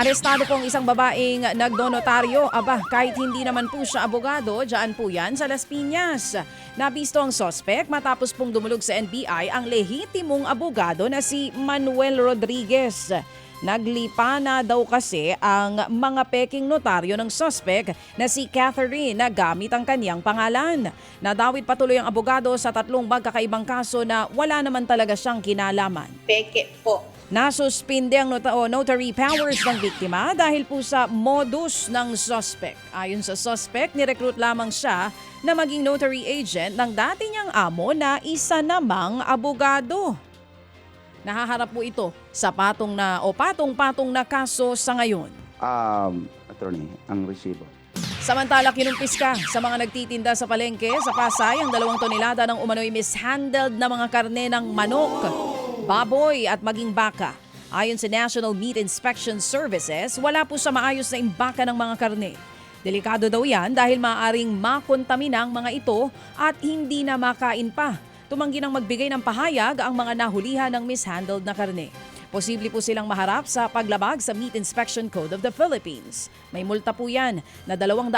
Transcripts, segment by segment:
Arestado po ang isang babaeng nagdonotaryo. Kahit hindi naman po siya abogado, dyan po yan sa Las Piñas. Nabisto ang sospek matapos pong dumulog sa NBI ang lehitimong abogado na si Manuel Rodriguez. Naglipa na daw kasi ang mga peking notaryo ng sospek na si Catherine na gamit ang kanyang pangalan. Nadawit patuloy ang abogado sa 3 magkakaibang kaso na wala naman talaga siyang kinalaman. Peke po. Nasuspinde ang notary powers ng biktima dahil po sa modus ng suspect. Ayon sa suspect, nirecruit lamang siya na maging notary agent ng dati niyang amo na isa namang abogado. Nahaharap po ito sa patong-patong na kaso sa ngayon. Attorney, ang resibo. Samantala, kinumpis ka sa mga nagtitinda sa palengke sa Pasay ang 2 tonelada ng umano'y mishandled na mga karne ng manok, baboy at maging baka. Ayon sa National Meat Inspection Services, wala po sa maayos na imbaka ng mga karne. Delikado daw yan dahil maaaring makontamina ang mga ito at hindi na makain pa. Tumanggi nang magbigay ng pahayag ang mga nahulihan ng mishandled na karne. Posible po silang maharap sa paglabag sa Meat Inspection Code of the Philippines. May multa po yan na 200,000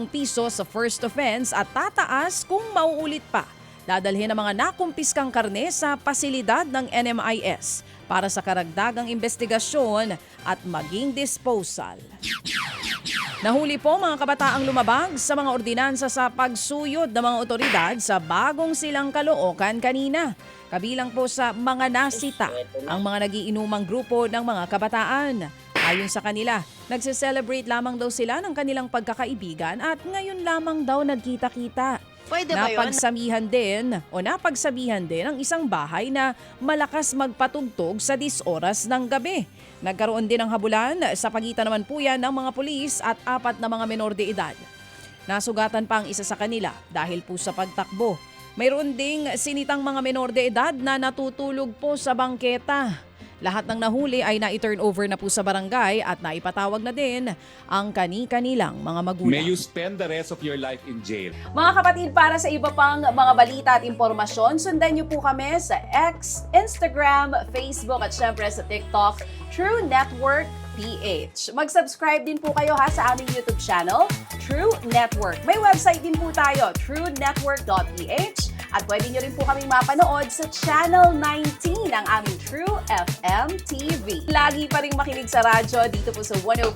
piso sa first offense at tataas kung mauulit pa. Dadalhin ang mga nakumpiskang karne sa pasilidad ng NMIS para sa karagdagang investigasyon at maging disposal. Nahuli po mga kabataang lumabag sa mga ordinansa sa pagsuyod ng mga otoridad sa bagong silang Caloocan kanina. Kabilang po sa mga nasita ang mga nagiinumang grupo ng mga kabataan. Ayon sa kanila, nagse-celebrate lamang daw sila ng kanilang pagkakaibigan at ngayon lamang daw nagkita-kita. Pwede ba yun? Napagsabihan din ang isang bahay na malakas magpatugtog sa 10 oras ng gabi. Nagkaroon din ng habulan sa pagitan naman po yan ng mga pulis at 4 na mga menor de edad. Nasugatan pa ang isa sa kanila dahil po sa pagtakbo. Mayroon ding sinitang mga menor de edad na natutulog po sa bangketa. Lahat ng nahuli ay na-turn over na po sa barangay at naipatawag na din ang kani-kanilang mga magulang. May you spend the rest of your life in jail. Mga kapatid, para sa iba pang mga balita at impormasyon, sundan niyo po kami sa X, Instagram, Facebook at syempre sa TikTok, True Network PH. Mag-subscribe din po kayo sa aming YouTube channel, True Network. May website din po tayo, truenetwork.ph. At pwede nyo rin po kaming mapanood sa Channel 19 ng aming True FM TV. Lagi pa rin makinig sa radyo dito po sa 105.9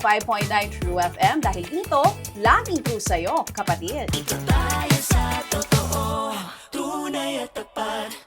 True FM dahil dito, laging po sa'yo, kapatid. Ito tayo sa totoo, tunay at tapat.